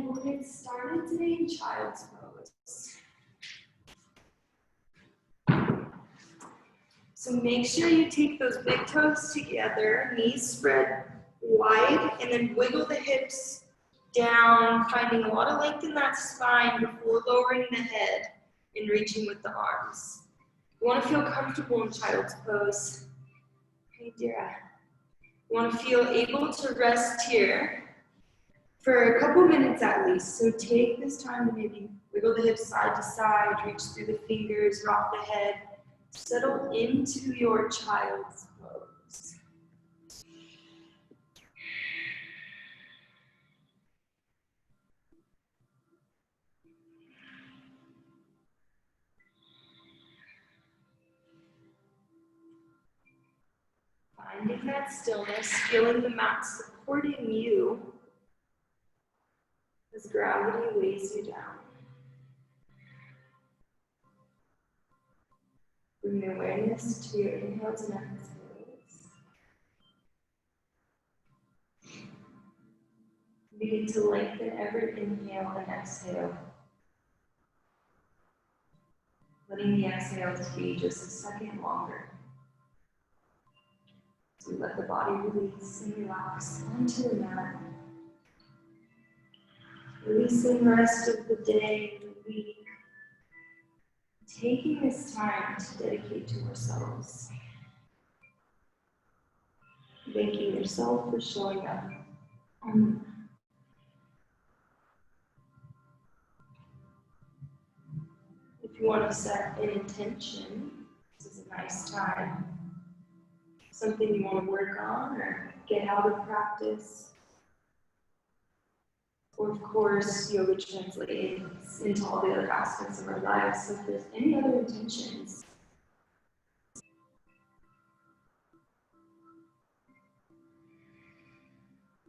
we'll get started today in child's pose. So make sure you take those big toes together, knees spread wide, and then wiggle the hips down, finding a lot of length in that spine before lowering the head and reaching with the arms. You want to feel comfortable in child's pose. Hey, Dira. You want to feel able to rest here for a couple minutes at least. So take this time to maybe wiggle the hips side to side, reach through the fingers, rock the head. Settle into your child's pose. Finding that stillness, feeling the mat supporting you as gravity weighs you down. Bring your awareness to your inhales and exhales. Begin to lengthen every inhale and exhale. Letting the exhales be just a second longer. So let the body release and relax onto the mat. Releasing the rest of the day, the week. Taking this time to dedicate to ourselves. Thanking yourself for showing up on the mat. If you want to set an intention, this is a nice time. Something you want to work on or get out of practice. Or of course, yoga translates into all the other aspects of our lives. So if there's any other intentions,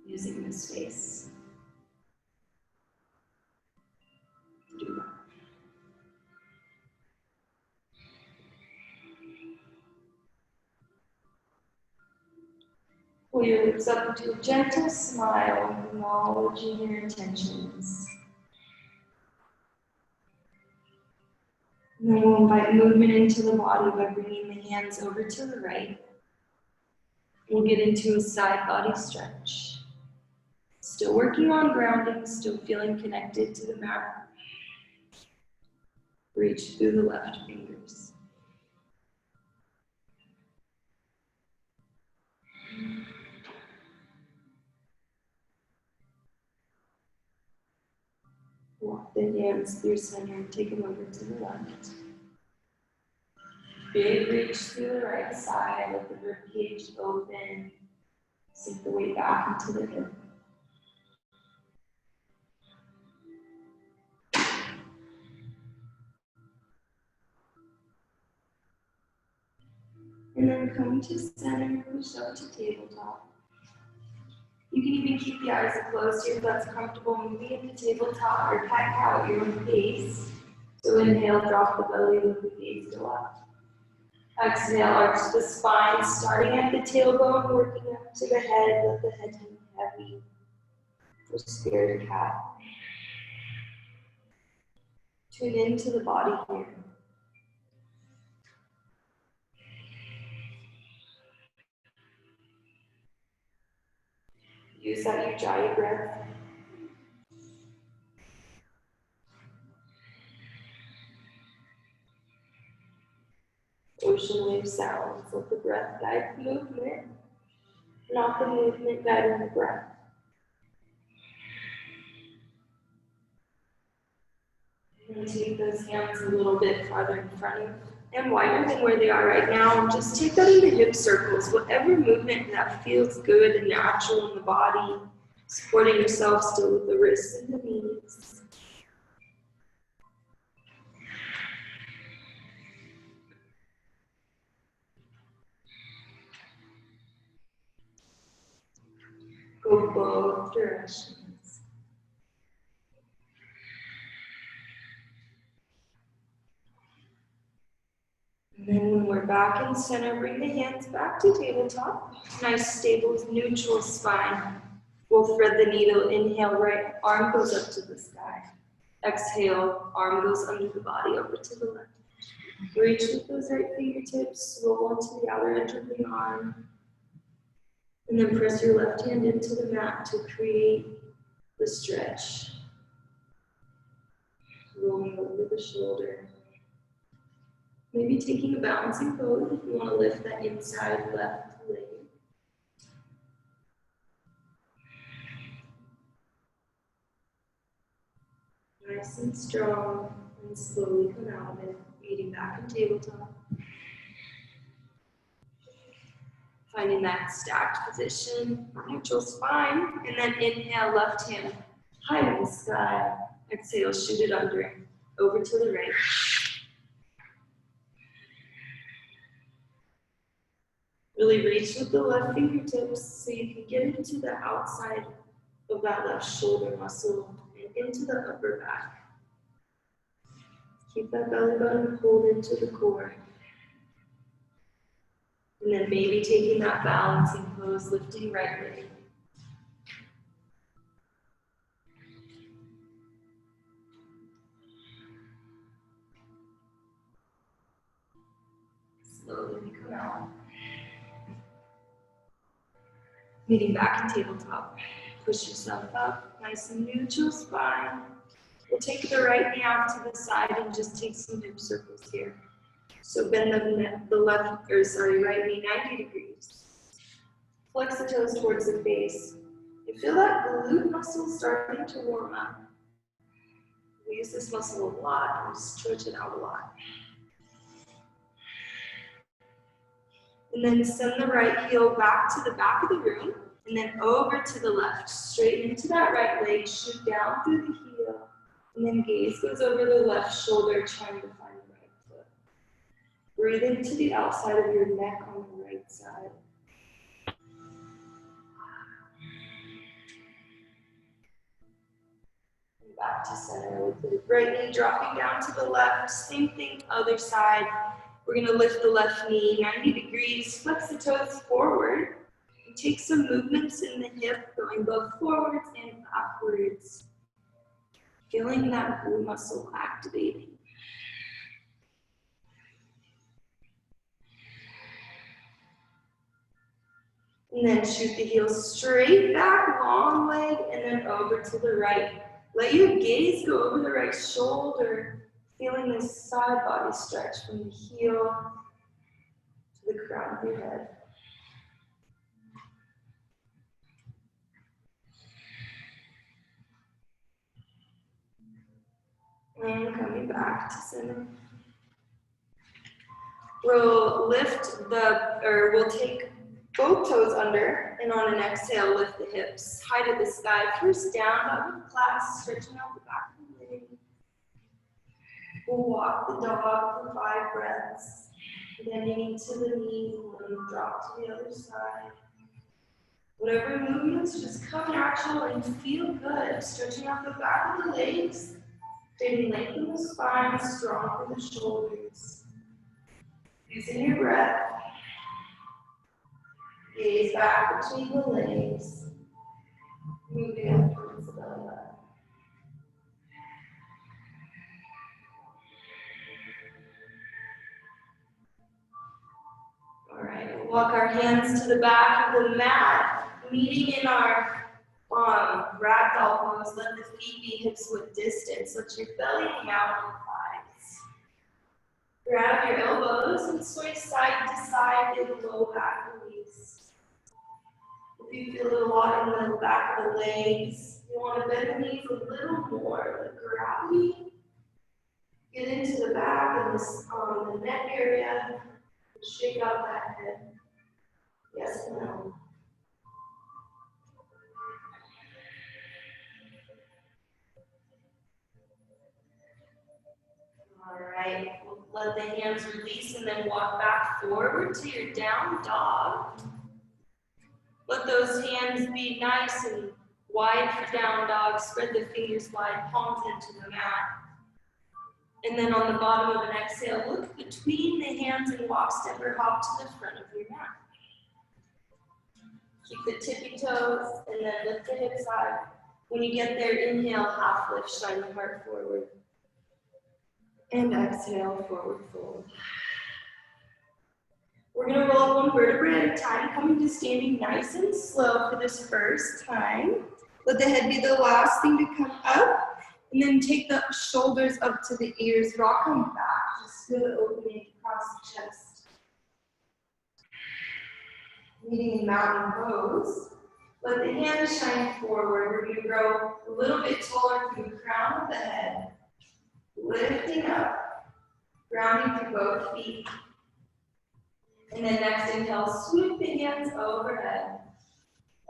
using this space to do that. Pull your lips up into a gentle smile, acknowledging your intentions. And then we'll invite movement into the body by bringing the hands over to the right. We'll get into a side body stretch. Still working on grounding, still feeling connected to the mat. Reach through the left fingers. Walk the hands through center and take them over to the left. Big reach through the right side, let the ribcage open. Sink the weight back into the hip. And then come to center, push up to tabletop. You can even keep the eyes closed here if that's comfortable. Moving into tabletop or cat cow at your own pace. So inhale, drop the belly, let the gaze go up. Exhale, arch the spine, starting at the tailbone, working up to the head. Let the head hang heavy for spirit cat. Tune into the body here. Use that Ujjayi breath. Ocean wave sounds. Let the breath guide the movement, not the movement guiding the breath. And take those hands a little bit farther in front of and wider than where they are right now. And just take that into hip circles. Whatever movement that feels good and natural in the body. Supporting yourself still with the wrists and the knees. Go both directions. And then when we're back in center, bring the hands back to tabletop. Nice, stable, neutral spine. We'll thread the needle. Inhale, right arm goes up to the sky. Exhale, arm goes under the body over to the left. Reach with those right fingertips, roll onto the outer edge of the arm. And then press your left hand into the mat to create the stretch. Rolling over the shoulder. Maybe taking a balancing pose if you want to lift that inside left leg. Nice and strong, and slowly come out of it, meeting back in tabletop. Finding that stacked position, neutral spine, and then inhale, left hand high in the sky. Exhale, shoot it under, over to the right. Really reach with the left fingertips so you can get into the outside of that left shoulder muscle and into the upper back. Keep that belly button pulled into the core. And then maybe taking that balancing pose, lifting right leg. Slowly come out. Meeting back in tabletop. Push yourself up, nice and neutral spine. We'll take the right knee out to the side and just take some hip circles here. So bend the right knee 90 degrees. Flex the toes towards the face. You feel that glute muscle starting to warm up. We use this muscle a lot, and we stretch it out a lot. And then send the right heel back to the back of the room, and then over to the left. Straighten into that right leg, shoot down through the heel, and then gaze goes over the left shoulder, trying to find the right foot. Breathe into the outside of your neck on the right side. And back to center with the right knee dropping down to the left. Same thing, other side. We're going to lift the left knee 90 degrees, flex the toes forward, and take some movements in the hip, going both forwards and backwards. Feeling that glute muscle activating. And then shoot the heels straight back, long leg, and then over to the right. Let your gaze go over the right shoulder, feeling this side body stretch from the heel to the crown of your head. And coming back to center. We'll we'll take both toes under, and on an exhale, lift the hips high to the sky. First down, dog with class, stretching out the back of the leg. We'll walk the dog for 5 breaths, bending into the knees, and then drop to the other side. Whatever movements, just come natural and feel good. Stretching out the back of the legs, creating length in the spine, strong for the shoulders. Using your breath, gaze back between the legs, moving up towards the belly button. All right, we'll walk our hands to the back of the mat, meeting in our ragdoll pose. Let the feet be hips width distance. Let your belly hang out on the thighs. Grab your elbows and sway side to side in the low back release. If you feel it a lot in the back of the legs, you want to bend the knees a little more. Let gravity get into the back and the neck area. Shake out that head. Yes and no. All right, we'll let the hands release and then walk back forward to your down dog. Let those hands be nice and wide for down dog. Spread the fingers wide, palms into the mat. And then on the bottom of an exhale, look between the hands and walk, step, or hop to the front of your mat. Keep the tippy toes and then lift the hips high. When you get there, inhale, half lift, shine the heart forward. And exhale, forward fold. We're gonna roll one vertebra at a time, coming to standing nice and slow for this first time. Let the head be the last thing to come up, and then take the shoulders up to the ears, rock them back, just feel the opening across the chest. Meeting in mountain pose. Let the hands shine forward. We're gonna grow a little bit taller through the crown of the head, lifting up, grounding through both feet. And then next inhale, sweep the hands overhead.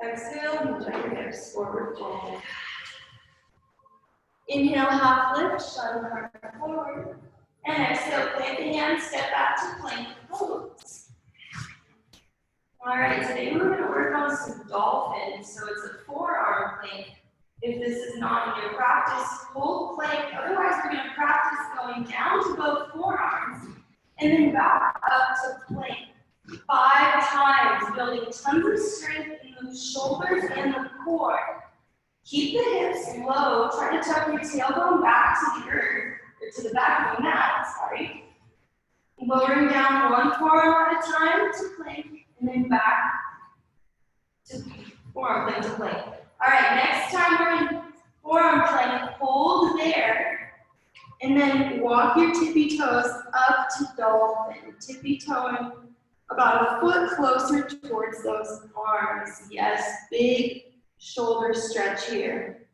Exhale, move your hips forward, fold. Inhale, half lift, shine the heart forward. And exhale, plant the hands, step back to plank pose. All right, today we're going to work on some dolphins. So it's a forearm plank. If this is not in your practice, hold plank. Otherwise, we're going to practice going down to both forearms and then back up to plank. 5 times, building tons of strength in the shoulders and the core. Keep the hips low. Try to tuck your tailbone back to the earth, or to the back of the mat, sorry. Lowering down one forearm at a time to plank, and then back to forearm plank to plank. All right, next time we're in forearm plank, hold there, and then walk your tippy toes up to dolphin. Tippy toeing about a foot closer towards those arms. Yes, big shoulder stretch here.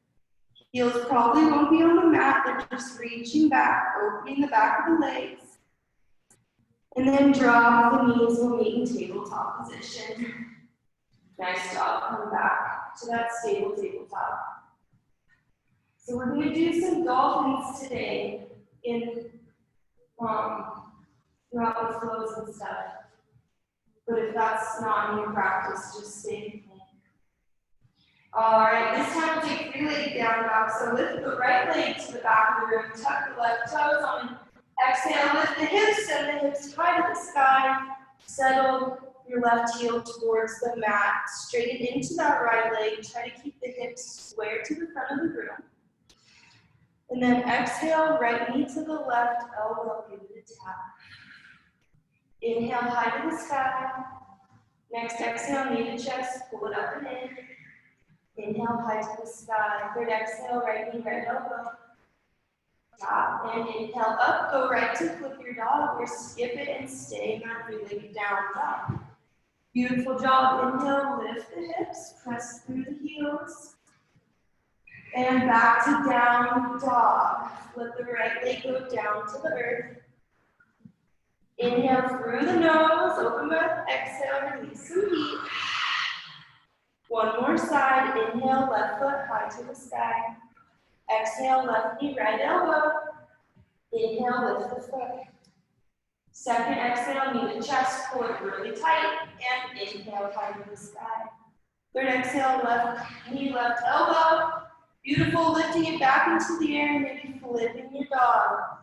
Heels probably won't be on the mat. They're just reaching back, opening the back of the legs. And then drop the knees. We'll meet in tabletop position. Nice job. Come back to that stable tabletop. So we're going to do some dolphins today in throughout the flows and stuff. But if that's not in your practice, just stay in. All right, this time we'll take 3-legged down dog. So lift the right leg to the back of the room, tuck the left toes on. Exhale, lift the hips, send the hips high to the sky. Settle your left heel towards the mat. Straighten into that right leg. Try to keep the hips square to the front of the room. And then exhale, right knee to the left elbow, give it a tap. Inhale, high to the sky. Next exhale, knee to chest, pull it up and in. Inhale, high to the sky. Third exhale, right knee, right elbow. Tap and inhale up, go right to flip your dog or skip it and stay in that 3-legged down dog. Beautiful job. Inhale, lift the hips, press through the heels. And back to down dog. Let the right leg go down to the earth. Inhale through the nose, open mouth, exhale, release some heat. One more side, inhale, left foot high to the sky. Exhale, left knee, right elbow. Inhale, lift the foot. Second exhale, knee to chest, pull it really tight, and inhale, high to the sky. Third exhale, left knee, left elbow. Beautiful, lifting it back into the air, maybe flipping your dog.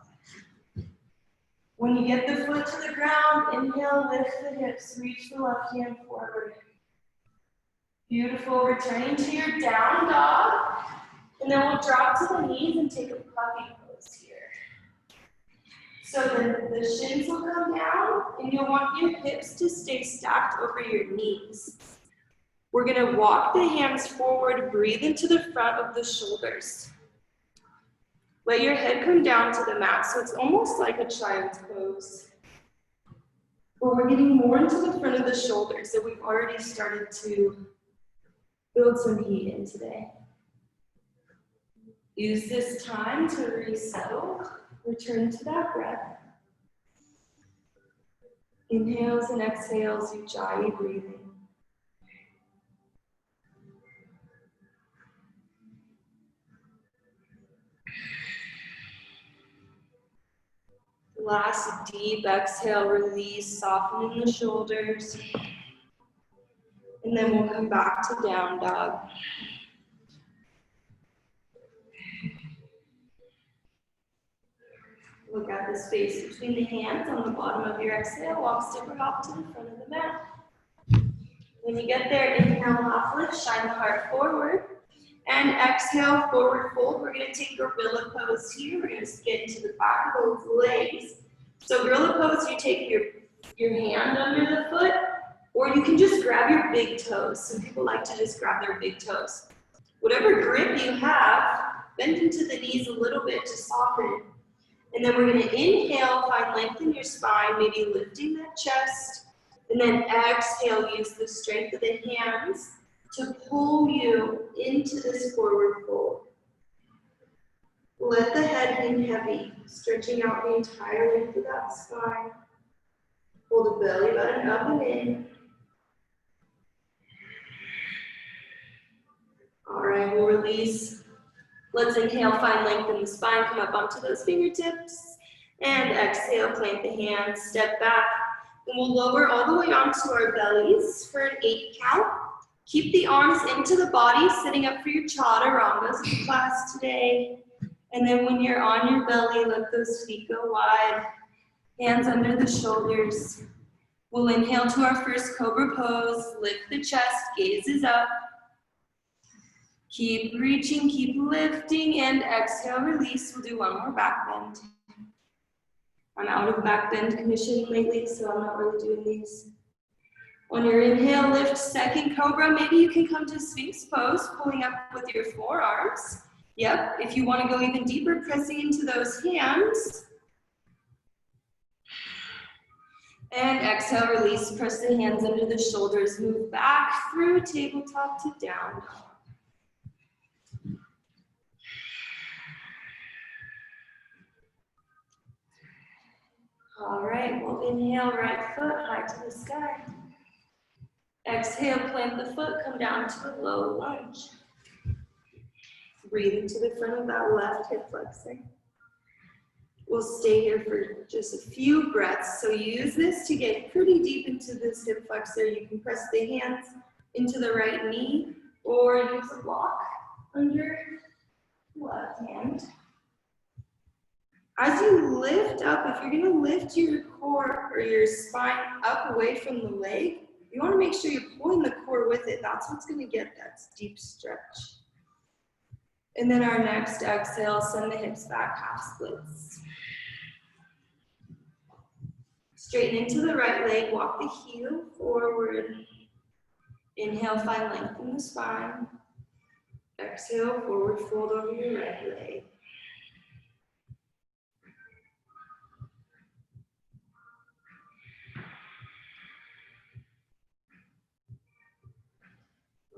When you get the foot to the ground, inhale, lift the hips, reach the left hand forward. Beautiful, returning to your down dog. And then we'll drop to the knees and take a puppy pose here. So the shins will come down, and you'll want your hips to stay stacked over your knees. We're gonna walk the hands forward, breathe into the front of the shoulders. Let your head come down to the mat, so it's almost like a child's pose. But we're getting more into the front of the shoulders, so we've already started to build some heat in today. Use this time to resettle, return to that breath. Inhales and exhales, Ujjayi breathing. Last deep exhale, release, softening the shoulders. And then we'll come back to down dog. Look at the space between the hands on the bottom of your exhale. Walk stipper hop to the front of the mat. When you get there, inhale, half lift, shine the heart forward. And exhale, forward fold. We're going to take gorilla pose here. We're going to get into the back of those legs. So gorilla pose, you take your hand under the foot, or you can just grab your big toes. Some people like to just grab their big toes. Whatever grip you have, bend into the knees a little bit to soften. And then we're going to inhale, find length in your spine, maybe lifting that chest. And then exhale, use the strength of the hands to pull you into this forward fold. Let the head hang heavy, stretching out the entire length of that spine. Pull the belly button up and in. All right, we'll release. Let's inhale, find length in the spine, come up onto those fingertips. And exhale, plant the hands, step back. And we'll lower all the way onto our bellies for an 8 count. Keep the arms into the body, sitting up for your chaturangas in class today. And then when you're on your belly, let those feet go wide. Hands under the shoulders. We'll inhale to our first cobra pose. Lift the chest, gazes up. Keep reaching, keep lifting, and exhale, release. We'll do one more back bend. I'm out of back bend conditioning lately, so I'm not really doing these. On your inhale, lift second cobra. Maybe you can come to Sphinx pose, pulling up with your forearms. Yep, if you want to go even deeper, pressing into those hands. And exhale, release, press the hands under the shoulders, move back through tabletop to down. All right, we'll inhale, right foot high to the sky. Exhale, plant the foot, come down to a low lunge. Breathe into the front of that left hip flexor. We'll stay here for just a few breaths. So use this to get pretty deep into this hip flexor. You can press the hands into the right knee or use a block under the left hand. As you lift up, if you're going to lift your core or your spine up away from the leg, you want to make sure you're pulling the core with it. That's what's going to get that deep stretch. And then our next exhale, send the hips back, half splits. Straighten into the right leg, walk the heel forward. Inhale, find length in the spine. Exhale, forward fold over your right leg.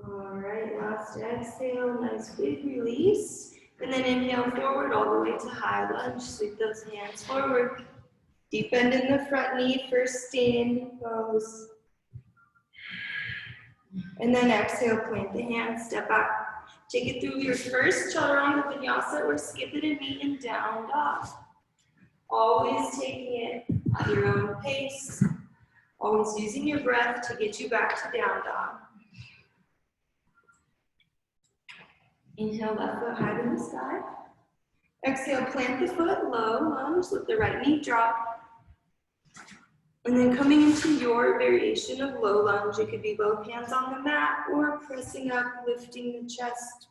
All right, last exhale, nice big release. And then inhale forward all the way to high lunge. Sweep those hands forward. Deep bend in the front knee, first standing pose. And then exhale, plant the hands, step back. Take it through your first chaturanga vinyasa or skip it and meet in down dog. Always taking it at your own pace. Always using your breath to get you back to down dog. Inhale, left foot high to the sky. Exhale, plant the foot, low lunge, let the right knee drop. And then coming into your variation of low lunge, it could be both hands on the mat or pressing up, lifting the chest.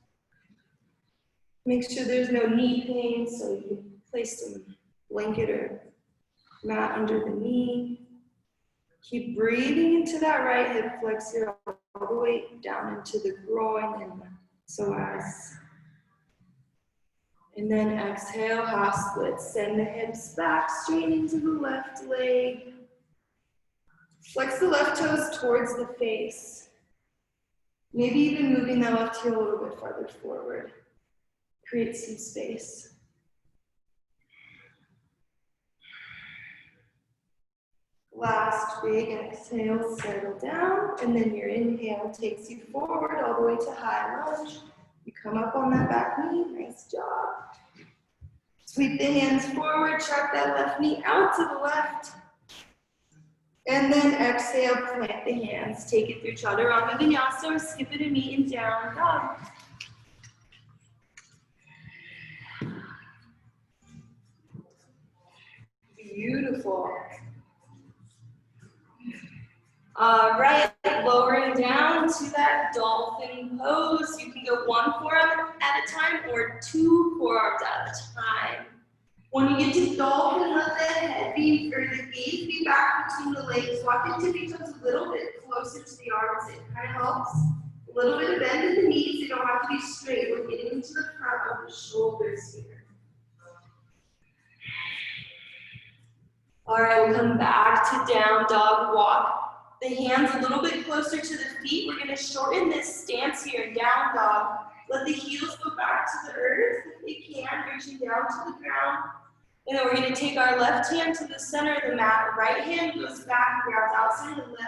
Make sure there's no knee pain, so you can place some blanket or mat under the knee. Keep breathing into that right hip flexor all the way down into the groin and the psoas. And then exhale, half split. Send the hips back, straight into the left leg. Flex the left toes towards the face. Maybe even moving that left heel a little bit farther forward. Create some space. Last big exhale, settle down, and then your inhale takes you forward all the way to high lunge. You come up on that back knee, nice job. Sweep the hands forward, chuck that left knee out to the left. And then exhale, plant the hands. Take it through chaturanga vinyasa or skip it and meet in down dog. Beautiful. All right, lowering down to that dolphin pose. You can go one forearm at a time or two forearms at a time. When you get to dolphin, let the head be, or the gaze be back between the legs. Walk the tippy toes a little bit closer to the arms. It kind of helps. A little bit of bend in the knees. You don't have to be straight. We're getting into the front of the shoulders here. All right, we'll come back to down dog walk. The hands a little bit closer to the feet. We're going to shorten this stance here, down dog. Let the heels go back to the earth if they can, reaching down to the ground. And then we're going to take our left hand to the center of the mat. Right hand goes back, grabs outside the left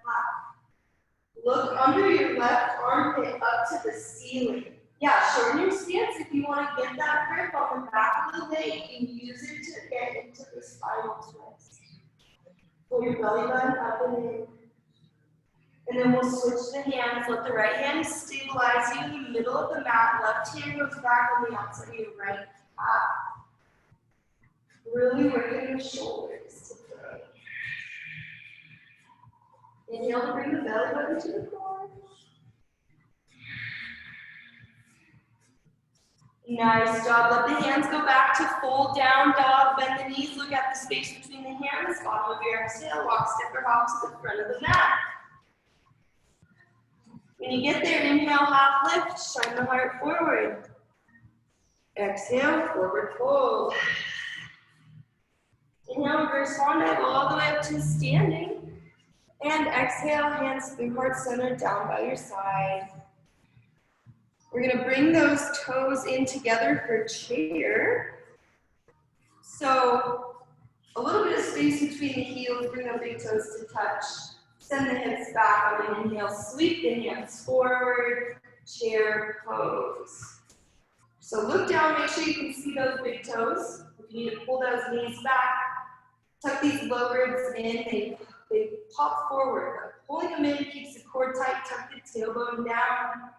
lat. Look under your left armpit up to the ceiling. Yeah, shorten your stance if you want to get that grip on the back of the leg and use it to get into the spinal twist. Pull your belly button up and in. And then we'll switch the hands. Let the right hand stabilize you in the middle of the mat. Left hand goes back on the outside of your right calf. Really working the shoulders today. Inhale to bring the belly button to the floor. Nice job. Let the hands go back to full down dog. Bend the knees. Look at the space between the hands. Bottom of your exhale. Walk, step, or hop to the front of the mat. When you get there, inhale, half lift. Shine the heart forward. Exhale, forward fold. Inhale, reverse swan dive all the way up to standing. And exhale, hands through heart center, down by your side. We're going to bring those toes in together for chair. So a little bit of space between the heels, bring the big toes to touch. Send the hips back on an inhale, sweep the hands forward, chair pose. So look down, make sure you can see those big toes. If you need to pull those knees back, tuck these low ribs in, they pop forward. Pulling them in keeps the core tight, tuck the tailbone down.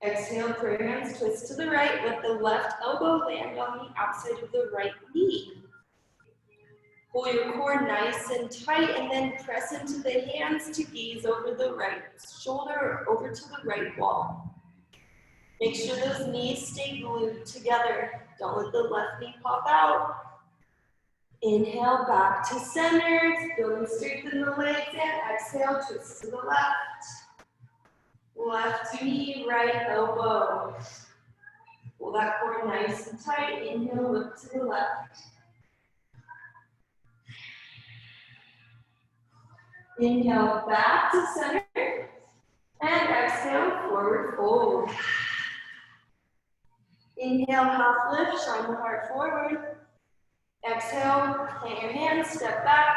Exhale, prayer hands, twist to the right. Let the left elbow land on the outside of the right knee. Pull your core nice and tight, and then press into the hands to gaze over the right shoulder or over to the right wall. Make sure those knees stay glued together. Don't let the left knee pop out. Inhale, back to center. Building strengthen the legs, and exhale, twist to the left. Left knee, right elbow. Pull that core nice and tight. Inhale, look to the left. Inhale, back to center. And exhale, forward fold. Inhale, half lift, shine the heart forward. Exhale, plant your hands, step back.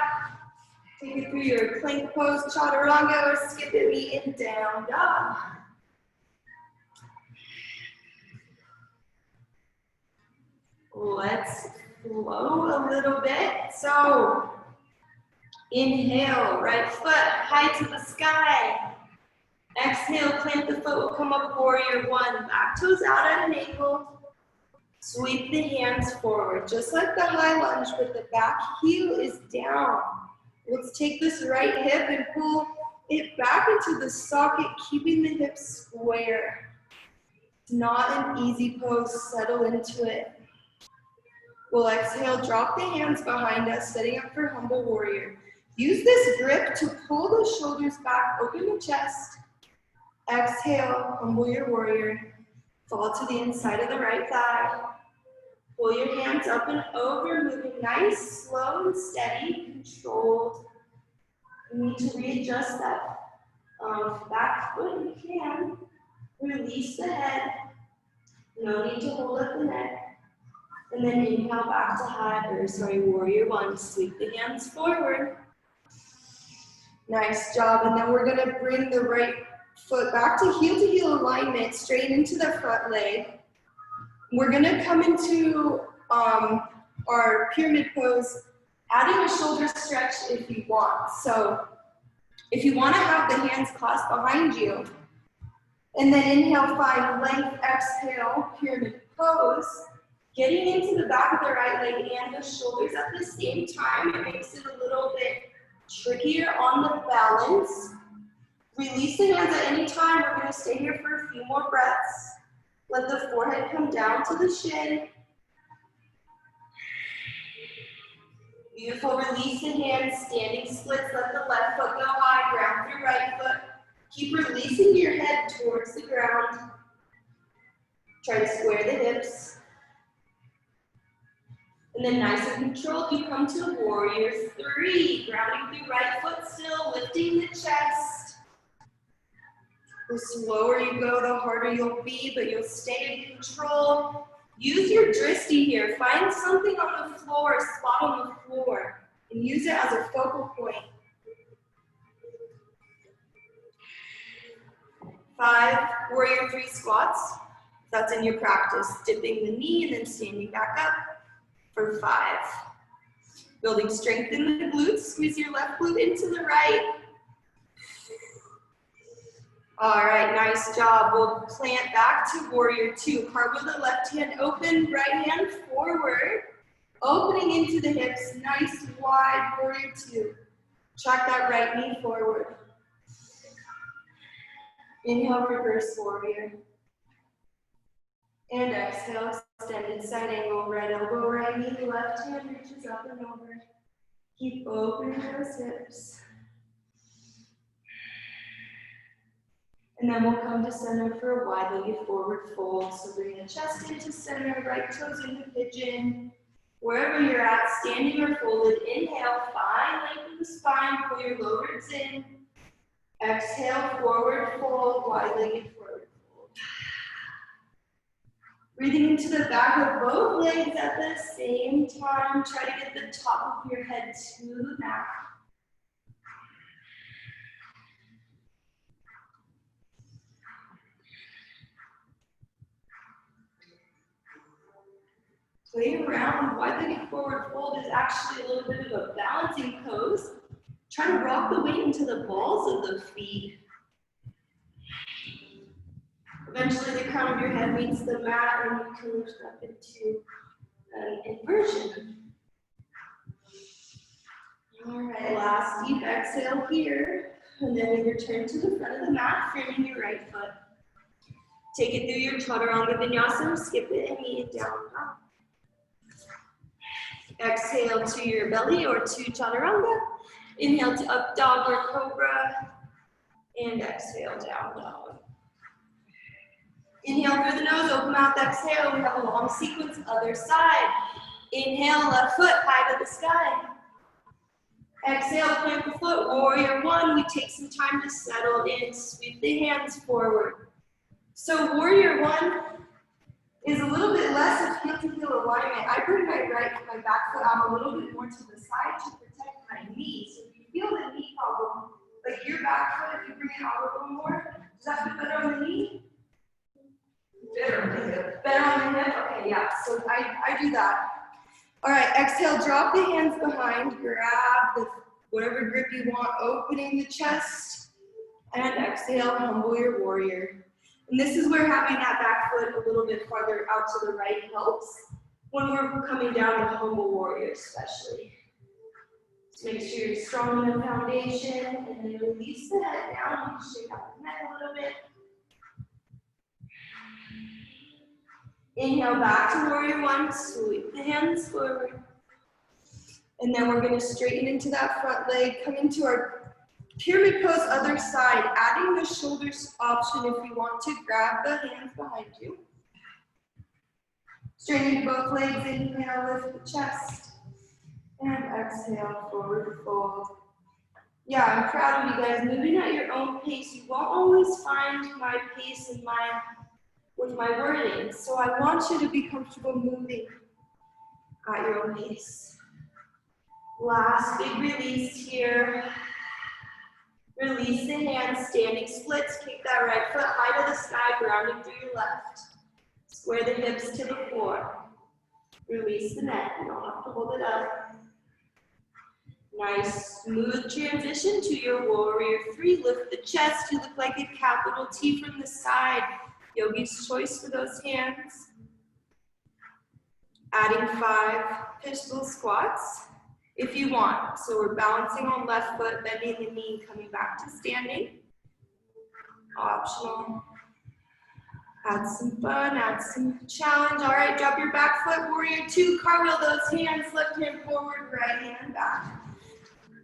Take it through your plank pose, chaturanga, or skip it, me in down dog. Let's flow a little bit. So, inhale, right foot high to the sky. Exhale, plant the foot, will come up, warrior one. Back toes out at an angle. Sweep the hands forward, just like the high lunge, but the back heel is down. Let's take this right hip and pull it back into the socket, keeping the hips square. It's not an easy pose, settle into it. We'll exhale, drop the hands behind us, setting up for humble warrior. Use this grip to pull the shoulders back, open the chest. Exhale, humble your warrior. Fall to the inside of the right thigh. Pull your hands up and over, moving nice, slow and steady, controlled. You need to readjust that back foot if you can. Release the head. No need to hold up the neck. And then inhale back to warrior one. Sweep the hands forward. Nice job. And then we're going to bring the right foot back to heel alignment, straight into the front leg. We're going to come into our pyramid pose, adding a shoulder stretch if you want. So if you want to have the hands clasped behind you, and then inhale, find length, exhale, pyramid pose, getting into the back of the right leg and the shoulders at the same time. It makes it a little bit Trickier on the balance. Release the hands at any time. We're going to stay here for a few more breaths. Let the forehead come down to the shin. Beautiful. Release the hands, standing splits. Let the left foot go high. Ground through right foot. Keep releasing your head towards the ground. Try to square the hips. And then nice and controlled, you come to warrior three. Grounding through right foot still, lifting the chest. The slower you go, the harder you'll be, but you'll stay in control. Use your drishti here. Find something on the floor, a spot on the floor, and use it as a focal point. 5, warrior three squats. That's in your practice. Dipping the knee and then standing back up for 5. Building strength in the glutes. Squeeze your left glute into the right. All right, nice job. We'll plant back to warrior 2. Carve the left hand open, right hand forward. Opening into the hips, nice wide warrior 2. Track that right knee forward. Inhale, reverse warrior. And exhale, extended side angle, right elbow, right knee, left hand reaches up and over. Keep opening those hips. And then we'll come to center for a wide-legged forward fold. So bring the chest into center, right toes into pigeon. Wherever you're at, standing or folded, inhale, find length of the spine, pull your lower ribs in. Exhale, forward fold, wide-legged forward fold. Breathing into the back of both legs at the same time. Try to get the top of your head to the mat. Play around. Wide-legged forward fold is actually a little bit of a balancing pose. Try to rock the weight into the balls of the feet. Eventually, the crown of your head meets the mat, and you can lift up into an inversion. All right, last deep exhale here, and then we return to the front of the mat, framing your right foot. Take it through your chaturanga vinyasa, skip it and knee it down. Exhale to your belly or to chaturanga. Inhale to up dog or cobra, and exhale down dog. Inhale through the nose, open mouth, exhale. We have a long sequence, other side. Inhale, left foot high to the sky. Exhale, plant the foot, warrior 1. We take some time to settle in, sweep the hands forward. So warrior 1 is a little bit less of heel-to-heel alignment. I bring my back foot out a little bit more to the side to protect my knee. So if you feel the knee problem, like your back foot, if you bring it out a little more, does that feel better on the knee? Better on the hip. Better on the hip? Okay, yeah, so I do that. All right, exhale, drop the hands behind, grab whatever grip you want, opening the chest, and exhale, humble your warrior. And this is where having that back foot a little bit farther out to the right helps when we're coming down to humble warrior especially. So make sure you're strong in the foundation, and then release the head down, shake out the neck a little bit. Inhale back to warrior 1, sweep the hands forward. And then we're going to straighten into that front leg, come into our pyramid pose other side, adding the shoulders option if you want to grab the hands behind you. Straighten both legs, inhale, lift the chest. And exhale, forward fold. Yeah, I'm proud of you guys. Moving at your own pace. You won't always find my pace in with my wording. So I want you to be comfortable moving at your own pace. Last big release here. Release the hands, standing splits. Kick that right foot high to the sky, grounding through your left. Square the hips to the floor. Release the neck. You don't have to hold it up. Nice, smooth transition to your warrior 3. Lift the chest. You look like a capital T from the side. Yogi's choice for those hands. Adding 5 pistol squats. if you want. So we're balancing on left foot, bending the knee, coming back to standing. Optional. Add some fun, add some challenge. All right, drop your back foot, warrior two, cartwheel those hands, left hand forward, right hand back.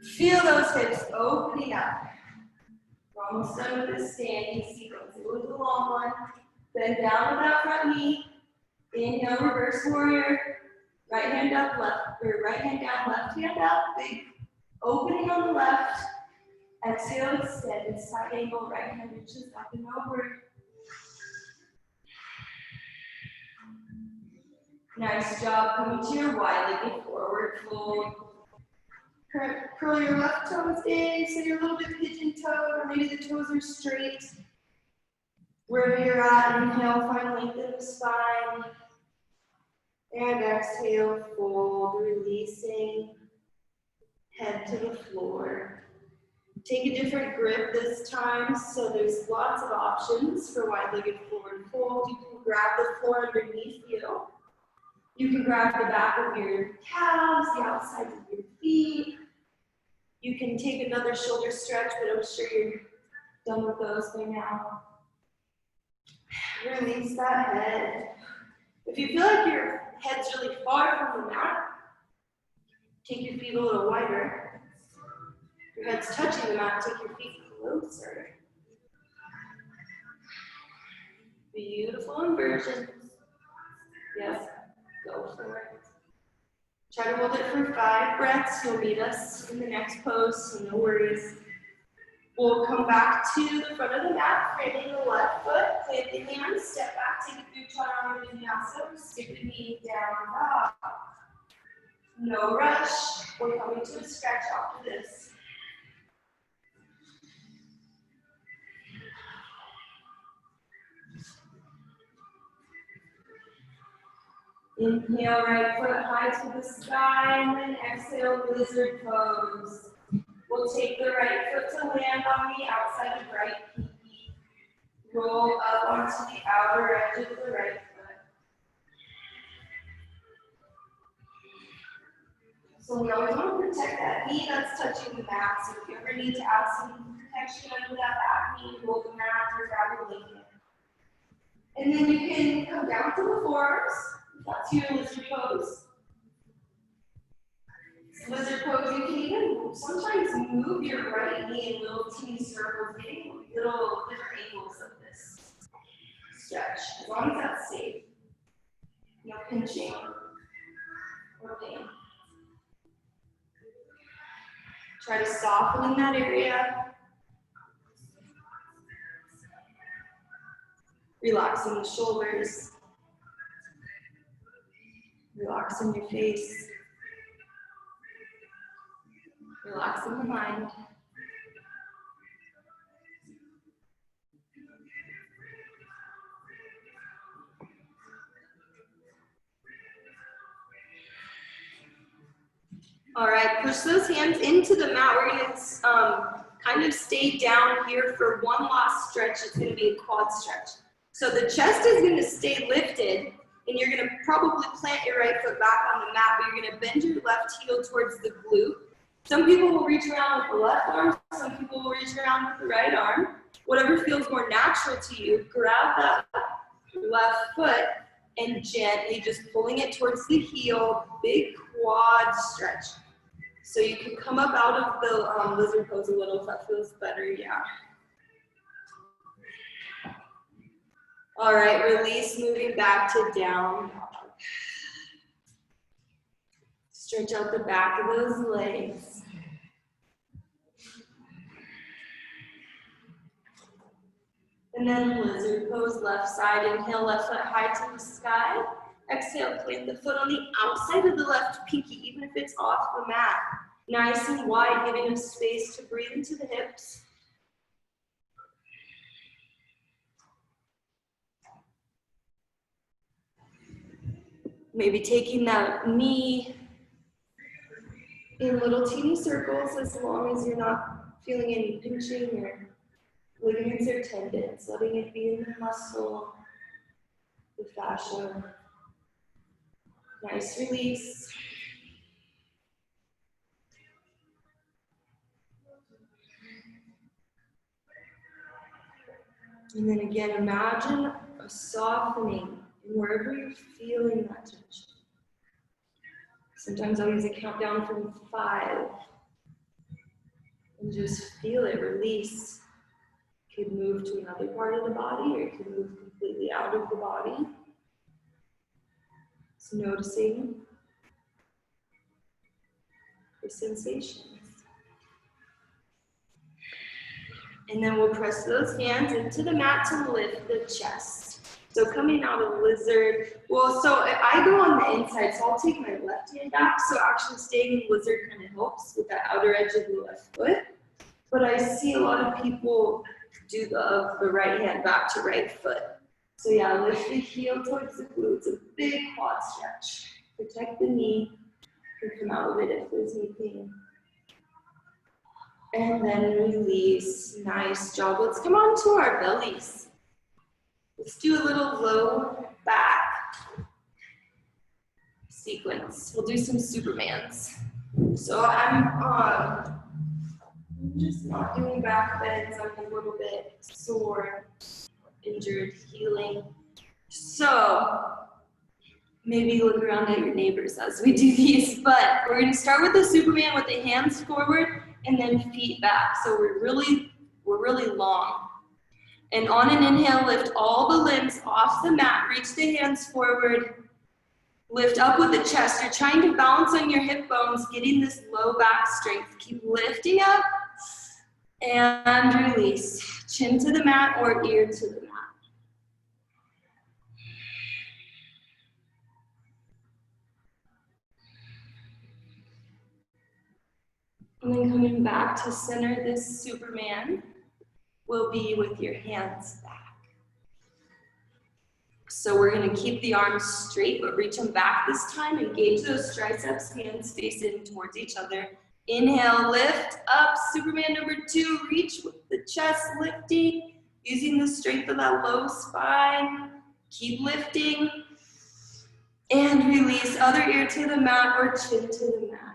Feel those hips opening up. We're almost done with this standing sequence. It was a long one. Bend down with that front knee. Inhale, reverse warrior. Right hand up, left, or right hand down, left hand up. Big opening on the left. Exhale, extend, side angle, right hand reaches up and over. Nice job. Coming to your wide-legged forward fold. Curl your left toes in, so you're a little bit pigeon-toed, or maybe the toes are straight. Where you're at, inhale, find length in the spine. And exhale, fold, releasing, head to the floor. Take a different grip this time, so there's lots of options for wide-legged forward fold. You can grab the floor underneath you. You can grab the back of your calves, the outsides of your feet. You can take another shoulder stretch, but I'm sure you're done with those by now. Release that head. If you feel like your head's really far from the mat, take your feet a little wider. If your head's touching the mat, take your feet closer. Beautiful inversion. Yes, go for it. Try to hold it for 5 breaths. You'll meet us in the next pose, so no worries. We'll come back to the front of the mat, framing the left foot, plant the hands, step back, take a big chaturanga vinyasa, stick the knee down, up. No rush. We're coming to a stretch after this. Inhale, right foot high to the sky, and then exhale, lizard pose. We'll take the right foot to land on the outside of right pinky. Roll up onto the outer edge of the right foot. So we always want to protect that knee that's touching the mat. So if you ever need to add some protection under that back knee, roll the mat or grab a blanket. And then you can come down to the forearms. That's your lizard pose. Lizard pose, you can even sometimes move your right knee in little teeny circles, getting little different angles of this stretch, as long as that's safe. No pinching or pain. Try to soften in that area. Relaxing the shoulders. Relaxing your face. Relaxing the mind. All right, push those hands into the mat. We're gonna kind of stay down here for one last stretch. It's gonna be a quad stretch. So the chest is gonna stay lifted, and you're gonna probably plant your right foot back on the mat, but you're gonna bend your left heel towards the glute. Some people will reach around with the left arm, some people will reach around with the right arm. Whatever feels more natural to you, grab that left foot and gently just pulling it towards the heel, big quad stretch. So you can come up out of the lizard pose a little if that feels better, yeah. All right, release, moving back to down dog. Stretch out the back of those legs. And then lizard pose, left side. Inhale, left foot high to the sky. Exhale, plant the foot on the outside of the left pinky, even if it's off the mat. Nice and wide, giving us space to breathe into the hips. Maybe taking that knee in little teeny circles as long as you're not feeling any pinching or ligaments or tendons, letting it be in the muscle, the fascia. Nice release. And then again, imagine a softening in wherever you're feeling that tension. Sometimes I'll use a countdown from 5 and just feel it release. It could move to another part of the body, or it could move completely out of the body. So noticing the sensations. And then we'll press those hands into the mat to lift the chest. So coming out of lizard, well, so I go on the inside, so I'll take my left hand back. So actually staying in lizard kind of helps with that outer edge of the left foot. But I see a lot of people do the right hand back to right foot. So yeah, lift the heel towards the glutes, a big quad stretch. Protect the knee and come out of it if there's anything. And then release. Nice job. Let's come on to our bellies. Let's do a little low back sequence. We'll do some Supermans. So I'm just not doing back bends. I'm a little bit sore, injured, healing. So maybe look around at your neighbors as we do these, but we're going to start with the Superman with the hands forward and then feet back. So we're really long. And on an inhale, lift all the limbs off the mat, reach the hands forward, lift up with the chest. You're trying to balance on your hip bones, getting this low back strength. Keep lifting up and release. Chin to the mat or ear to the mat. And then coming back to center, this Superman will be with your hands back. So we're going to keep the arms straight, but reach them back this time. Engage those triceps, hands facing towards each other. Inhale, lift up, Superman number 2. Reach with the chest lifting, using the strength of that low spine. Keep lifting. And release, other ear to the mat or chin to the mat.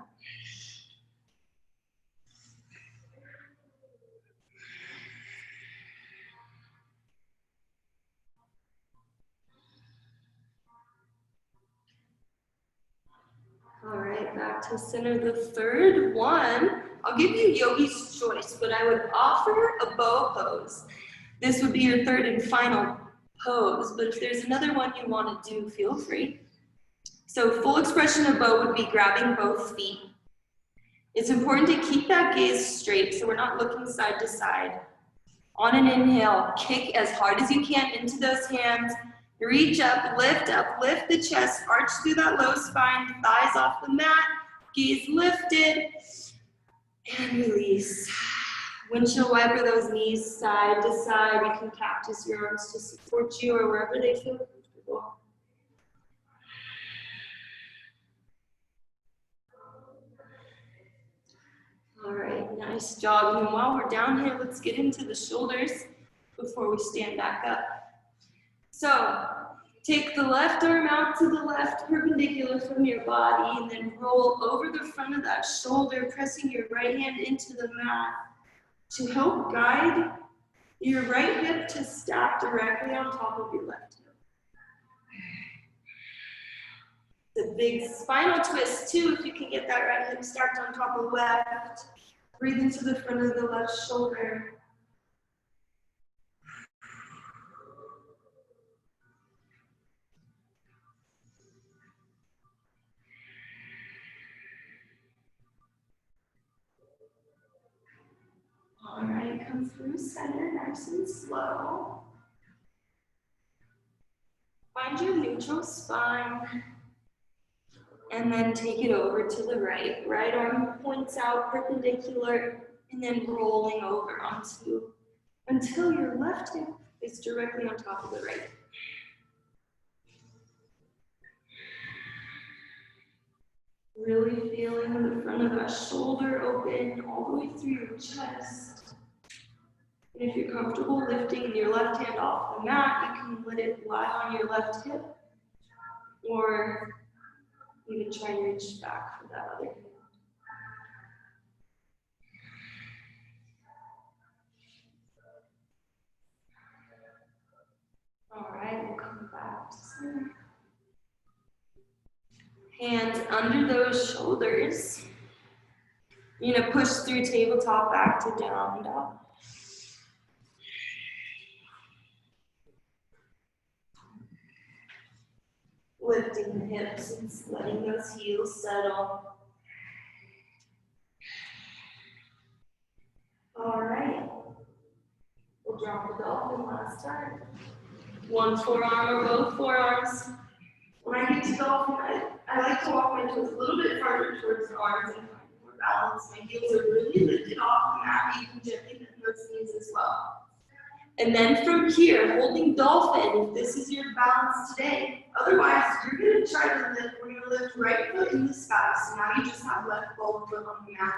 All right, back to center, the third one. I'll give you yogi's choice, but I would offer a bow pose. This would be your third and final pose, but if there's another one you want to do, feel free. So full expression of bow would be grabbing both feet. It's important to keep that gaze straight so we're not looking side to side. On an inhale, kick as hard as you can into those hands. Reach up, lift the chest, arch through that low spine, thighs off the mat, gaze lifted, and release. Windshield wiper those knees side to side. You can cactus your arms to support you or wherever they feel comfortable. All right, nice job. And while we're down here, let's get into the shoulders before we stand back up. So take the left arm out to the left, perpendicular from your body, and then roll over the front of that shoulder, pressing your right hand into the mat to help guide your right hip to stack directly on top of your left hip. It's a big spinal twist too, if you can get that right hip stacked on top of left. Breathe into the front of the left shoulder. All right, come through center, nice and slow. Find your neutral spine. And then take it over to the right. Right arm points out perpendicular, and then rolling over onto, until your left hip is directly on top of the right. Really feeling the front of that shoulder open all the way through your chest. And if you're comfortable lifting your left hand off the mat, you can let it lie on your left hip, or even try and reach back for that other hand. All right, we'll come back to center. Hands under those shoulders. You're gonna push through tabletop back to down dog. Lifting the hips and letting those heels settle. All right. We'll drop the dolphin last time. One forearm or both forearms. When I get to dolphin, I like to walk my toes a little bit farther towards the arms and find more balance. My heels are really lifted off the mat. You can gently bend those knees as well. And then from here, holding dolphin, if this is your balance today. Otherwise, you're going to try to lift. We're going to lift right foot in the sky. So now you just have left ball foot on the mat.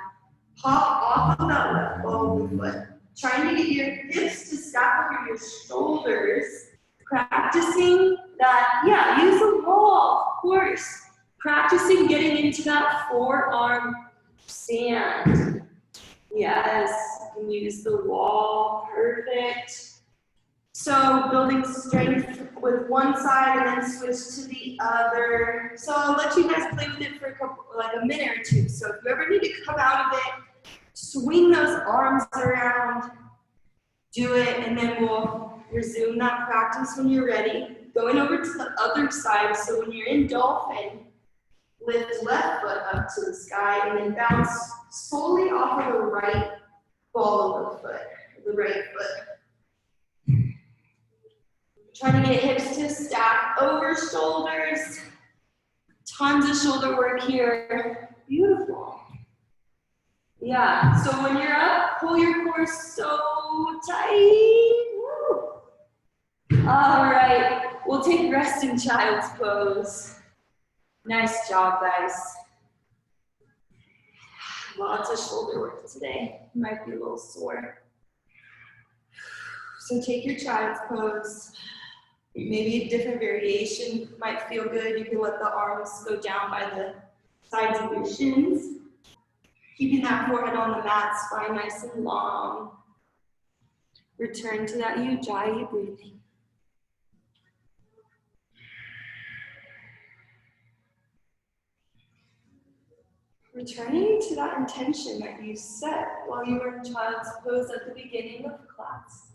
Hop off of that left ball of the foot. Trying to get your hips to stack over your shoulders. Practicing that, yeah, use the wall, of course. Practicing getting into that forearm stand. Yes, you can use the wall, perfect. So building strength with one side and then switch to the other. So I'll let you guys play with it for a minute or two. So if you ever need to come out of it, swing those arms around, do it, and then we'll resume that practice when you're ready. Going over to the other side, so when you're in dolphin, lift left foot up to the sky and then bounce solely off of the right ball of the foot, the right foot. Trying to get hips to stack over shoulders. Tons of shoulder work here. Beautiful. Yeah, so when you're up, pull your core so tight. Woo. All right, we'll take resting child's pose. Nice job, guys. Lots of shoulder work today. Might be a little sore. So take your child's pose. Maybe a different variation might feel good. You can let the arms go down by the sides of your shins. Keeping that forehead on the mat, spine nice and long. Return to that Ujjayi breathing. Returning to that intention that you set while you were in child's pose at the beginning of class.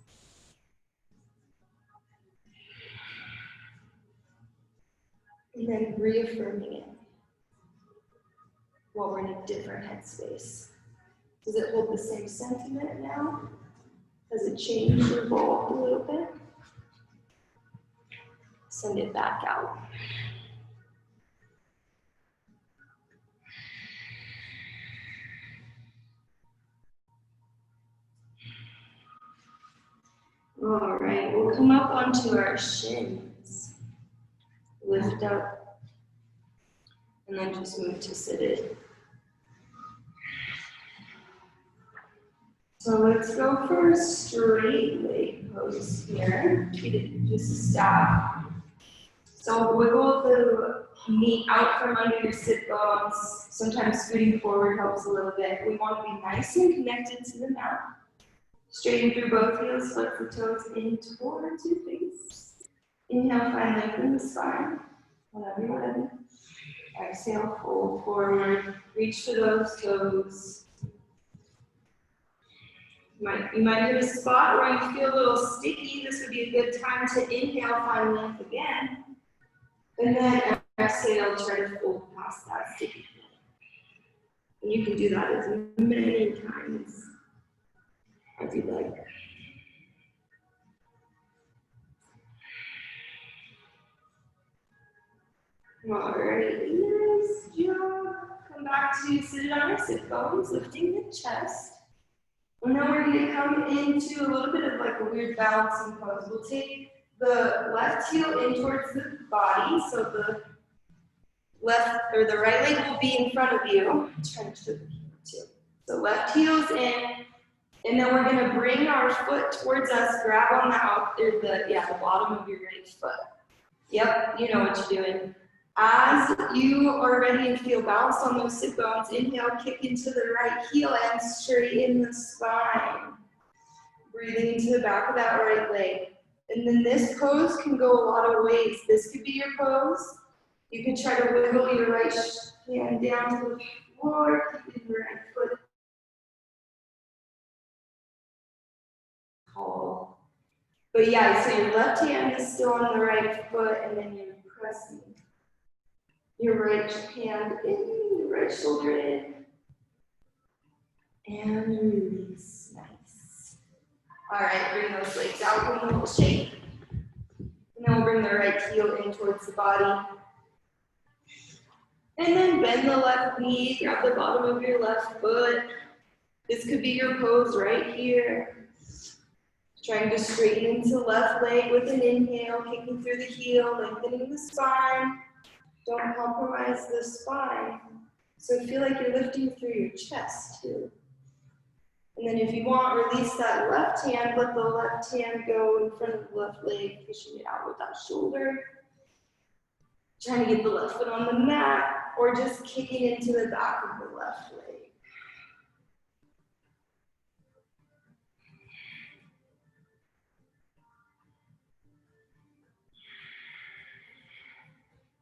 And then reaffirming it while we're in a different headspace. Does it hold the same sentiment now? Has it changed or evolved a little bit? Send it back out. All right, we'll come up onto our shins. Lift up. And then just move to seated. So let's go for a straight leg pose here. Just a staff. So wiggle the knee out from under your sit bones. Sometimes scooting forward helps a little bit. We want to be nice and connected to the mat. Straighten through both heels, flex the toes in towards your face. Inhale, find lengthen the spine. Whenever you're ready. Exhale, fold forward. Reach for those toes. You might hit a spot where you feel a little sticky. This would be a good time to inhale, find length again. And then exhale, try to fold past that sticky point. And you can do that as many times as you like. All right, nice job. Come back to sit on our sit bones, lifting the chest. And then we're going to come into a little bit of like a weird balancing pose. We'll take the left heel in towards the body, so the left or the right leg will be in front of you. I'm trying to show the camera too. So left heel's in, and then we're going to bring our foot towards us. Grab on the bottom of your right foot. Yep, you know what you're doing. As you are ready and feel balanced on those sit bones, inhale, kick into the right heel and straighten the spine. Breathing into the back of that right leg. And then this pose can go a lot of ways. This could be your pose. You can try to wiggle your right hand down to the floor, keeping your right foot tall. But yeah, so your left hand is still on the right foot, and then you're pressing your right hand in, your right shoulder in, and release. Nice. All right, bring those legs out in a little shake. And then we'll bring the right heel in towards the body. And then bend the left knee, grab the bottom of your left foot. This could be your pose right here. Trying to straighten into left leg with an inhale, kicking through the heel, lengthening the spine. Don't compromise the spine. So feel like you're lifting through your chest too. And then if you want, release that left hand, let the left hand go in front of the left leg, pushing it out with that shoulder. Trying to get the left foot on the mat, or just kicking into the back of the left leg.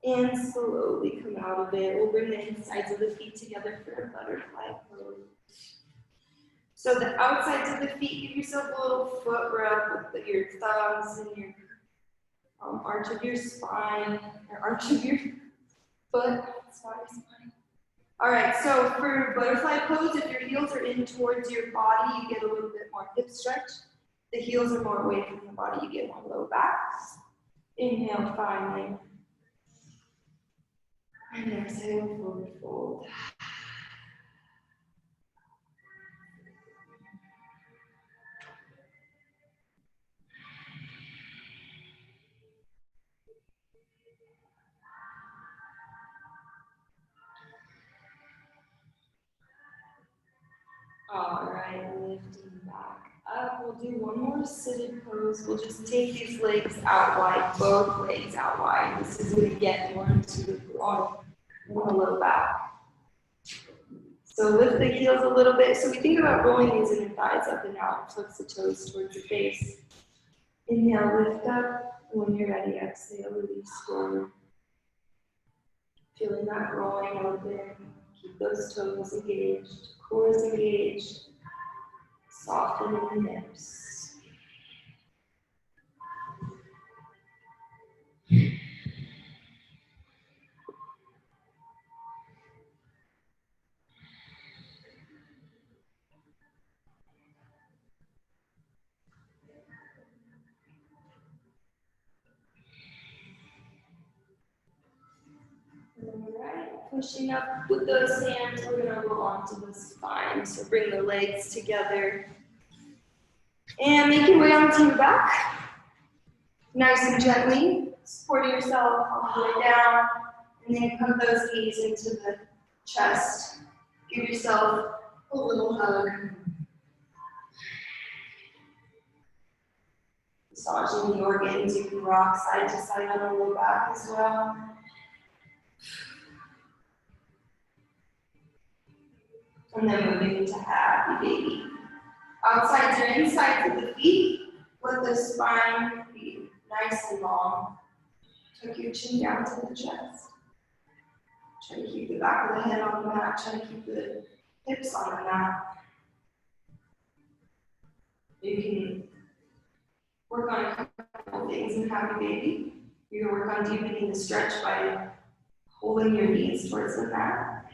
And slowly come out of it. We'll bring the insides of the feet together for a butterfly pose. So the outsides of the feet, give yourself a little foot rub with your thumbs and your arch of your spine, or arch of your foot. Spine. All right, so for butterfly pose, if your heels are in towards your body, you get a little bit more hip stretch. The heels are more away from the body, you get more low back. Inhale, finally. And exhale, forward fold. All right, lifting back up. We'll do one more seated pose. We'll just take these legs out wide, both legs out wide. This is going to get more into the groin and the low back. So lift the heels a little bit. So we think about rolling these inner thighs up and out. Flex the toes towards the face. Inhale, lift up. When you're ready, exhale, release forward. Feeling that groin open. Keep those toes engaged. Core is engaged. Softening the hips. Alright, pushing up with those hands, we're going to roll onto the spine. So bring the legs together. And make your way onto your back. Nice and gently, supporting yourself all the way down. And then put those knees into the chest. Give yourself a little hug. Massaging the organs, you can rock side to side on the low back as well. And then moving into happy baby. Outsides or insides of the feet. Let the spine be nice and long. Tuck your chin down to the chest. Try to keep the back of the head on the mat. Try to keep the hips on the mat. You can work on a couple of things in happy baby. You can work on deepening the stretch by holding your knees towards the mat.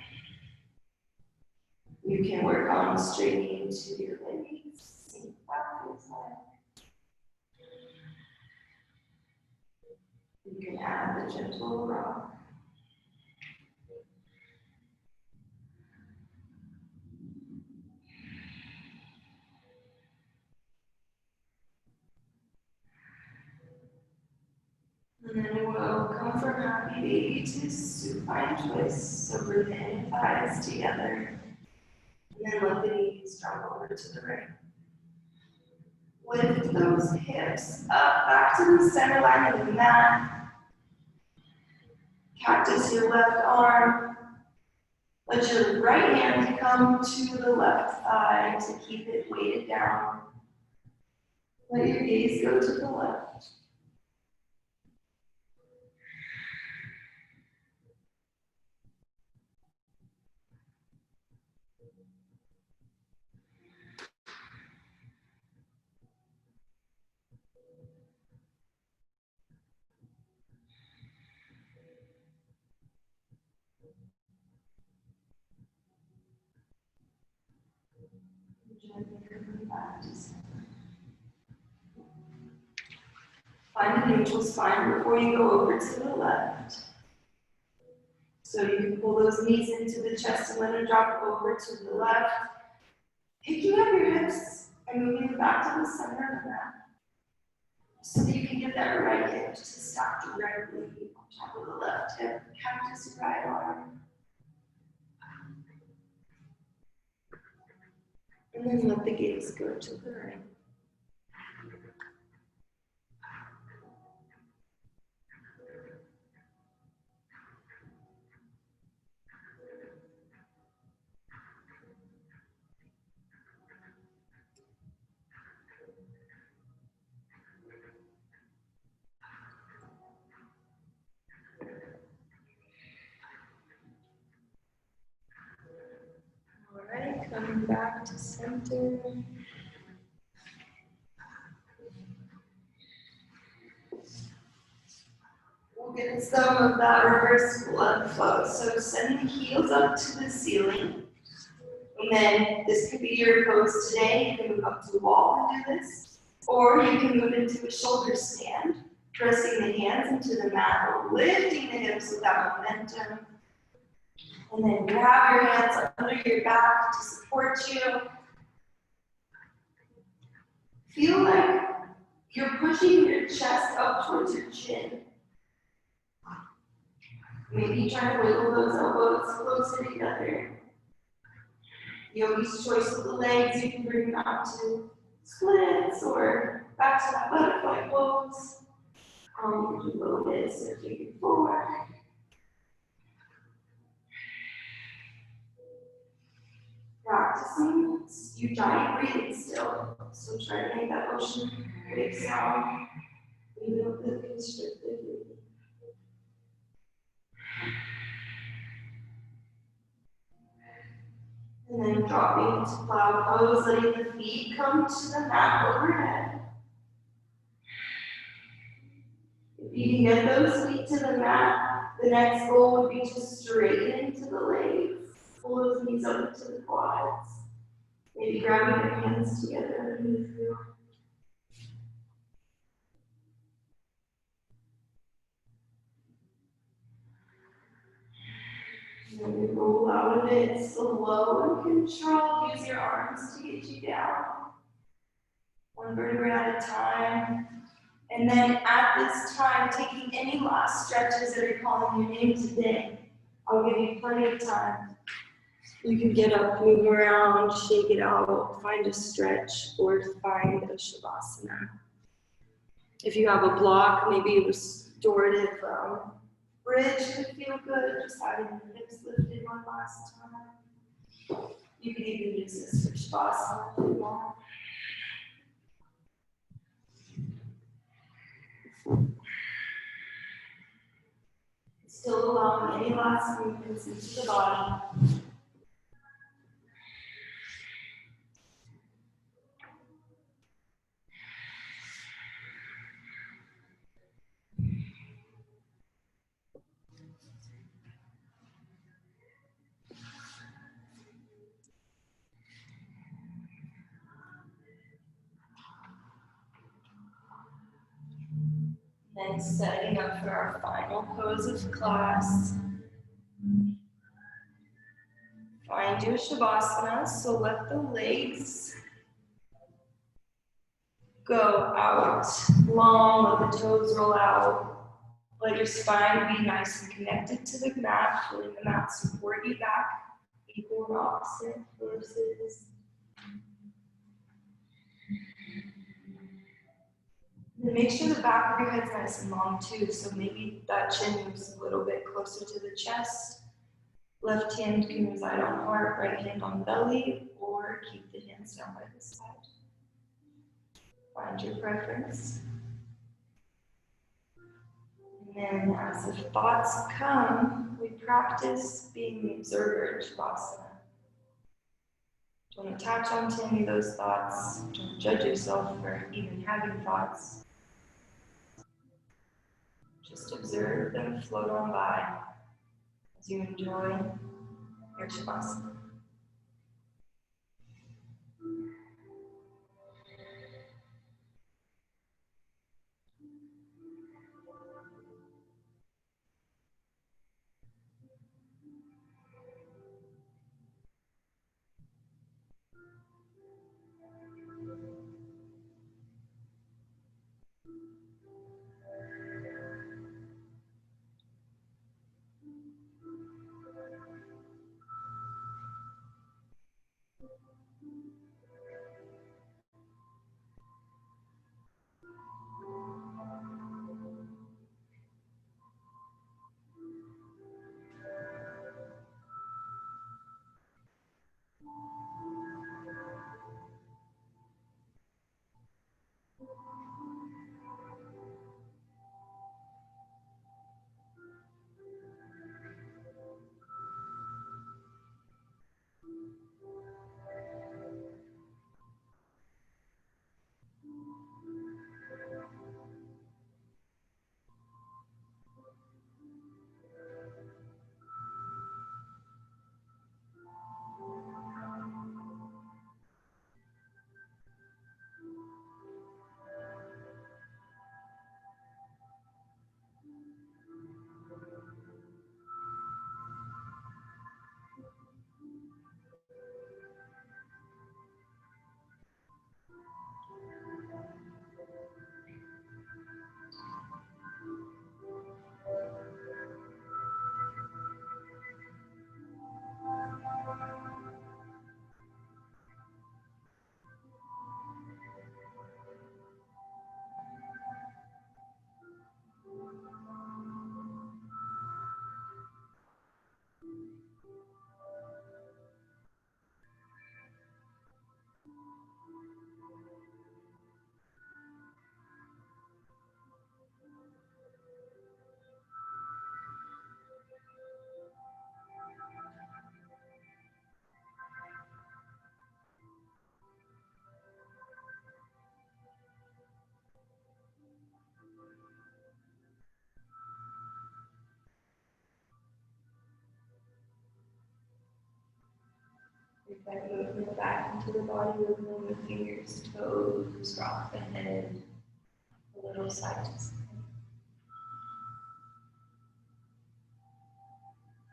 You can work on straightening to your legs. You can add the gentle rock. And then we'll come from happy baby to supine twist. So bring the inner thighs together. And then let the knees drop over to the right. Lift those hips up back to the center line of the mat. Cactus your left arm. Let your right hand come to the left thigh to keep it weighted down. Let your gaze go to the left. Gently coming back to center. Find a neutral spine before you go over to the left. So you can pull those knees into the chest and let them drop over to the left. Picking up your hips and moving them back to the center of the mat. So that you can get that right hip to stack directly on top of the left hip. Cactus your right arm. And then let the gaze go to the right. Alright, coming back to center. We'll get some of that reverse blood flow. So send the heels up to the ceiling. And then this could be your pose today. You can move up to the wall and do this. Or you can move into a shoulder stand, pressing the hands into the mat or lifting the hips with that momentum. And then grab your hands under your back to support you. Feel like you're pushing your chest up towards your chin. Maybe try to wiggle those elbows closer together. Yogi's choice with the legs, you can bring them out to splits or back to that butterfly pose. You can do a little bit, so take it forward. Practicing you giant breathing still. So try to make that ocean big sound. Even with the constricted breathing. And then dropping into cloud pose, letting the feet come to the mat overhead. If you can get those feet to the mat, the next goal would be to straighten into the legs. Pull those knees up into the quads. Maybe grabbing your hands together underneath you. And then you roll out of it slow and controlled. Use your arms to get you down. One vertebra at a time. And then at this time, taking any last stretches that are calling your name today. I'll give you plenty of time. You can get up, move around, shake it out, find a stretch, or find a shavasana. If you have a block, maybe a restorative bridge could feel good, just having the hips lifted one last time. You could even use this for shavasana if you want. Still allowing any last movements into the body. Then setting up for our final pose of class. Find your shavasana, so let the legs go out long, let the toes roll out. Let your spine be nice and connected to the mat, letting the mat support you back, equal and opposite forces. And make sure the back of your head's nice and long too, so maybe that chin moves a little bit closer to the chest. Left hand can reside on heart, right hand on belly, or keep the hands down by the side. Find your preference. And then as the thoughts come, we practice being the observer in Shavasana. Don't attach onto any of those thoughts. Don't judge yourself for even having thoughts. Just observe them float on by as you enjoy your Shavasana. That movement back into the body, moving the fingers, toes, rock the head, a little side to side.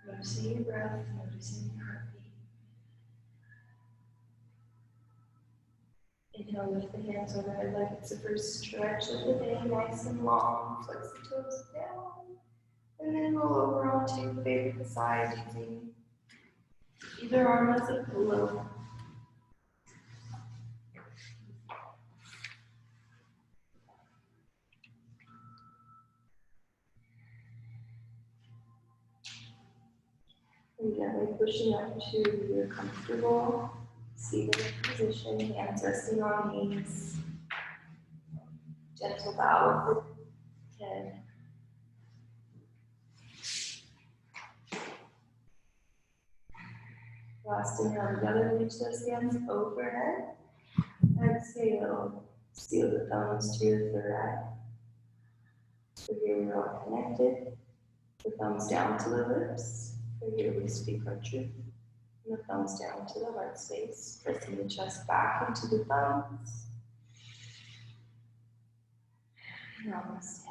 Noticing your breath, noticing your heartbeat. Inhale, lift the hands overhead like it's the first stretch of the day, nice and long. Flex the toes down, and then roll over onto your favorite side using either arm as a pillow. And gently pushing up to your comfortable seated position, hands resting on knees. Gentle bow of the head. Last inhale together, reach those hands overhead. Exhale, seal the thumbs to your third eye. So here we are connected. The thumbs down to the lips. So here we speak our truth. And the thumbs down to the heart space. Pressing the chest back into the thumbs. Namaste.